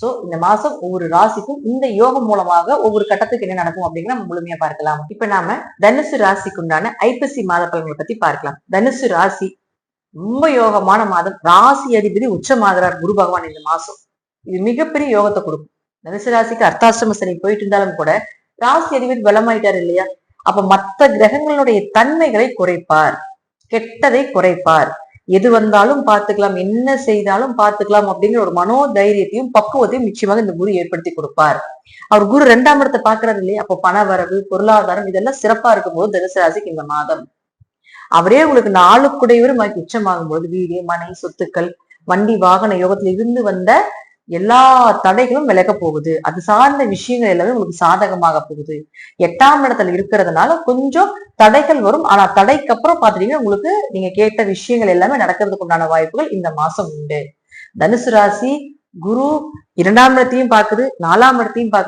So இந்த மாசம் ஒவ்வொரு ராசிக்கும் இந்த யோகம் மூலமாக ஒவ்வொரு கட்டத்துக்கு என்ன நடக்கும் அப்படிங்கிற நம்ம முழுமையா பார்க்கலாம். இப்ப நாம தனுசு ராசிக்கு உண்டான ஐப்பசி மாத பலன்களை பத்தி பார்க்கலாம். தனுசு ராசி ரொம்ப யோகமான மாதம். ராசி அதிபதி உச்சமாகிறார் குரு பகவான் இந்த மாசம். இது மிகப்பெரிய யோகத்தை கொடுக்கும். தனுசு ராசிக்கு அர்த்தாசிரம சனி போயிட்டு இருந்தாலும் கூட ராசி அதிபதி பலமாயிட்டார் இல்லையா? அப்ப மற்ற கிரகங்களுடைய தன்மைகளை குறைப்பார், கெட்டதை குறைப்பார். எது வந்தாலும் பார்த்துக்கலாம், என்ன செய்தாலும் பார்த்துக்கலாம் அப்படிங்கிற ஒரு மனோ தைரியத்தையும் பக்குவத்தையும் நிச்சயமாக இந்த குரு ஏற்படுத்தி கொடுப்பார். அவர் குரு 2ஆம் இடத்தை பாக்குறாரு இல்லையா? அப்போ பண வரவு, பொருளாதாரம் இதெல்லாம் சிறப்பா இருக்கும் போது தனுசு ராசிக்கு இந்த மாதம் அவரே உங்களுக்கு 4 குடையவரும் உச்சமாகும் போது வீடு, மனை, சொத்துக்கள், வண்டி, வாகன யோகத்துல இருந்து வந்த எல்லா தடைகளும் விலக போகுது. அது சார்ந்த விஷயங்கள் எல்லாமே உங்களுக்கு சாதகமாக போகுது. 8ஆம் இடத்துல இருக்கிறதுனால கொஞ்சம் தடைகள் வரும். ஆனா தடைக்கு அப்புறம் பாத்தீங்கன்னா உங்களுக்கு நீங்க கேட்ட விஷயங்கள் எல்லாமே நடக்கிறதுக்கு உண்டான வாய்ப்புகள் இந்த மாசம் உண்டு. தனுசு ராசி குரு 2ஆம் இடத்தையும் பாக்குது, 4ஆம் இடத்தையும் பாக்குது.